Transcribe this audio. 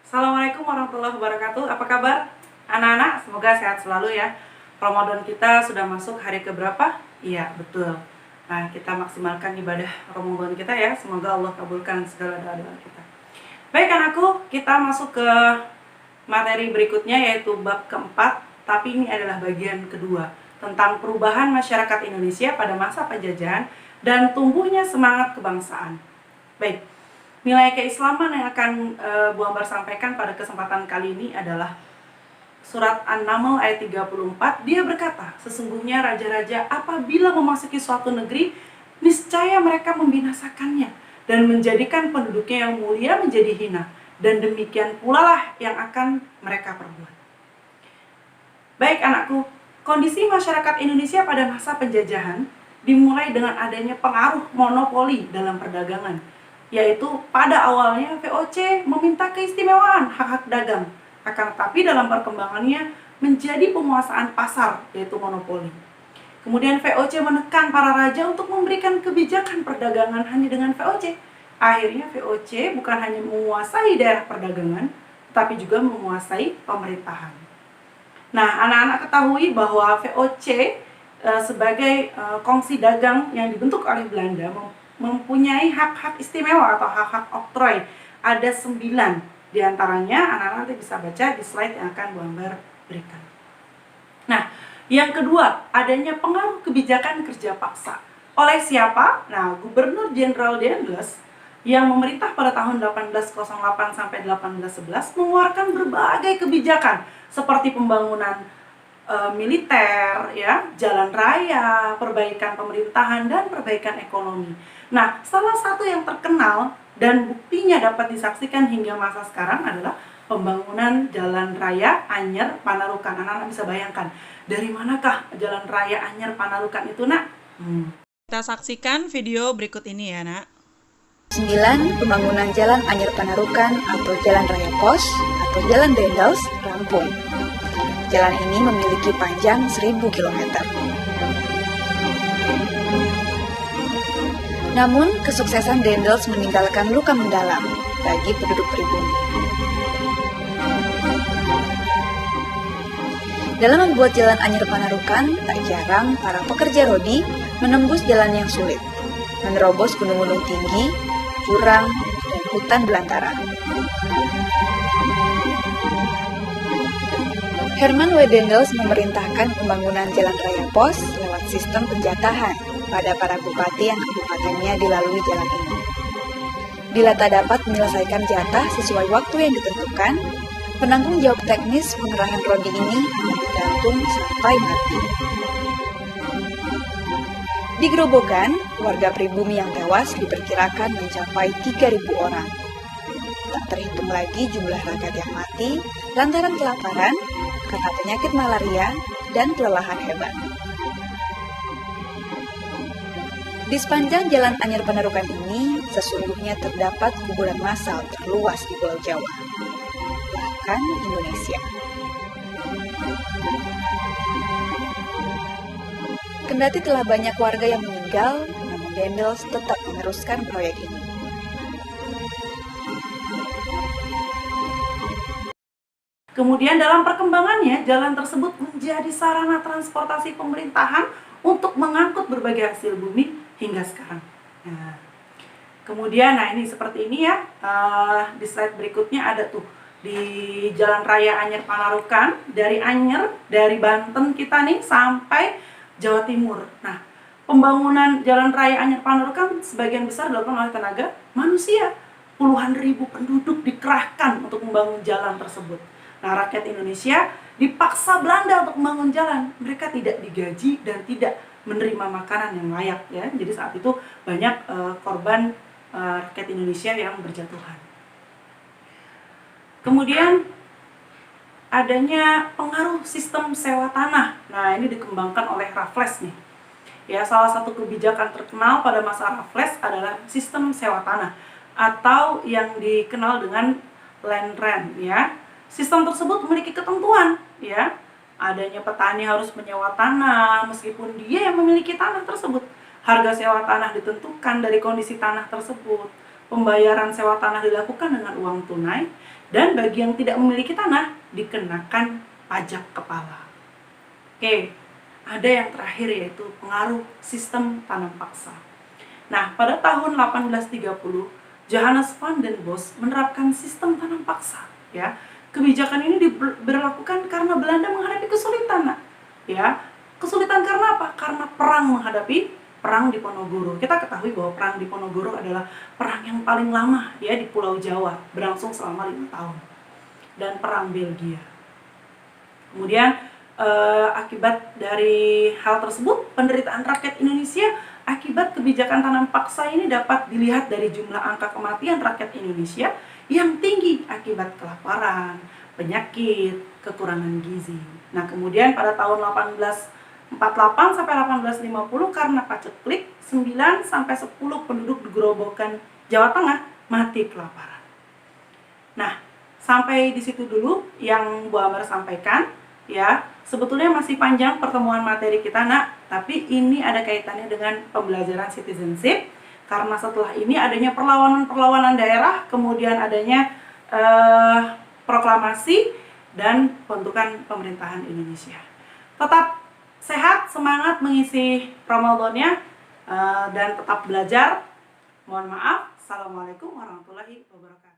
Assalamualaikum warahmatullahi wabarakatuh. Apa kabar anak-anak? Semoga sehat selalu ya. Ramadan kita sudah masuk hari keberapa? Iya, betul. Nah, kita maksimalkan ibadah Ramadan kita ya. Semoga Allah kabulkan segala doa-doa kita. Baik anakku, kita masuk ke materi berikutnya yaitu bab keempat. Tapi ini adalah bagian kedua tentang perubahan masyarakat Indonesia pada masa penjajahan dan tumbuhnya semangat kebangsaan. Baik. Nilai keislaman yang akan Bu Ambar sampaikan pada kesempatan kali ini adalah surat An-Naml ayat 34. Dia berkata, sesungguhnya raja-raja apabila memasuki suatu negeri, niscaya mereka membinasakannya dan menjadikan penduduknya yang mulia menjadi hina. Dan demikian pula lah yang akan mereka perbuat. Baik anakku, kondisi masyarakat Indonesia pada masa penjajahan dimulai dengan adanya pengaruh monopoli dalam perdagangan, yaitu pada awalnya VOC meminta keistimewaan hak-hak dagang, akan tetapi dalam perkembangannya menjadi penguasaan pasar, yaitu monopoli. Kemudian VOC menekan para raja untuk memberikan kebijakan perdagangan hanya dengan VOC. Akhirnya VOC bukan hanya menguasai daerah perdagangan, tapi juga menguasai pemerintahan. Nah, anak-anak ketahui bahwa VOC sebagai kongsi dagang yang dibentuk oleh Belanda mempunyai hak-hak istimewa atau hak-hak oktroy. Ada 9 diantaranya, anak-anak nanti bisa baca di slide yang akan Bu Ambar berikan. Nah, yang kedua, adanya pengaruh kebijakan kerja paksa. Oleh siapa? Nah, Gubernur Jenderal Dendels yang memerintah pada tahun 1808 sampai 1811 mengeluarkan berbagai kebijakan seperti pembangunan militer, ya, jalan raya, perbaikan pemerintahan, dan perbaikan ekonomi. Nah, salah satu yang terkenal dan buktinya dapat disaksikan hingga masa sekarang adalah pembangunan jalan raya Anyer Panarukan. Anak-anak bisa bayangkan, dari manakah jalan raya Anyer Panarukan itu, nak? Kita saksikan video berikut ini ya, nak. 9. Pembangunan Jalan Anyer Panarukan atau Jalan Raya Pos atau Jalan Dendels rampung. Jalan ini memiliki panjang 1000 km. Namun, kesuksesan Dendels meninggalkan luka mendalam bagi penduduk pribumi. Dalam membuat Jalan Anyer Panarukan, tak jarang para pekerja rodi menembus jalan yang sulit, menerobos gunung-gunung tinggi, jurang, dan hutan belantara. Herman W. Dendels memerintahkan pembangunan jalan raya pos lewat sistem penjatahan pada para bupati yang kabupatennya dilalui jalan ini. Bila tak dapat menyelesaikan jatah sesuai waktu yang ditentukan, penanggung jawab teknis pengerahan rodi ini hanya digantung sampai mati. Di Gerobokan, warga pribumi yang tewas diperkirakan mencapai 3.000 orang. Tak terhitung lagi jumlah rakyat yang mati lantaran kelaparan, karena penyakit malaria, dan kelelahan hebat. Di sepanjang Jalan Anyer Panarukan ini, sesungguhnya terdapat kuburan massal terluas di Pulau Jawa, bahkan Indonesia. Kendati telah banyak warga yang meninggal, namun Dendels tetap meneruskan proyek ini. Kemudian dalam perkembangannya, jalan tersebut menjadi sarana transportasi pemerintahan untuk mengangkut berbagai hasil bumi hingga sekarang. Nah, kemudian, ini seperti ini ya, di slide berikutnya ada tuh, di Jalan Raya Anyer Panarukan, dari Anyer, dari Banten kita nih, sampai Jawa Timur. Nah, pembangunan Jalan Raya Anyer Panarukan sebagian besar dilakukan oleh tenaga manusia. Puluhan ribu penduduk dikerahkan untuk membangun jalan tersebut. Nah, rakyat Indonesia dipaksa Belanda untuk membangun jalan. Mereka tidak digaji dan tidak menerima makanan yang layak ya. Jadi saat itu banyak korban rakyat Indonesia yang berjatuhan. Kemudian adanya pengaruh sistem sewa tanah. Nah, ini dikembangkan oleh Raffles nih. Ya, salah satu kebijakan terkenal pada masa Raffles adalah sistem sewa tanah atau yang dikenal dengan land rent ya. Sistem tersebut memiliki ketentuan ya. Adanya petani harus menyewa tanah meskipun dia yang memiliki tanah tersebut. Harga sewa tanah ditentukan dari kondisi tanah tersebut. Pembayaran sewa tanah dilakukan dengan uang tunai Dan bagi yang tidak memiliki tanah, dikenakan pajak kepala. Oke, ada yang terakhir yaitu pengaruh sistem tanam paksa. Nah, pada tahun 1830, Johannes van den Bos menerapkan sistem tanam paksa. Ya, kebijakan ini diberlakukan karena Belanda menghadapi kesulitan. Ya, kesulitan karena apa? Karena perang menghadapi perang Diponegoro. Kita ketahui bahwa perang Diponegoro adalah perang yang paling lama ya di Pulau Jawa, berlangsung selama 5 tahun. Dan perang Belgia. Kemudian akibat dari hal tersebut, penderitaan rakyat Indonesia akibat kebijakan tanam paksa ini dapat dilihat dari jumlah angka kematian rakyat Indonesia yang tinggi akibat kelaparan, penyakit, kekurangan gizi. Nah, kemudian pada tahun 1848 sampai 1850 karena paceklik, 9 sampai 10 penduduk di Gerobokan Jawa Tengah mati kelaparan. Nah, sampai di situ dulu yang Bu Amar sampaikan ya. Sebetulnya masih panjang pertemuan materi kita, Nak, tapi ini ada kaitannya dengan pembelajaran citizenship karena setelah ini adanya perlawanan-perlawanan daerah, kemudian adanya proklamasi dan pembentukan pemerintahan Indonesia. Tetap sehat, semangat mengisi Ramadannya dan tetap belajar. Mohon maaf. Assalamualaikum warahmatullahi wabarakatuh.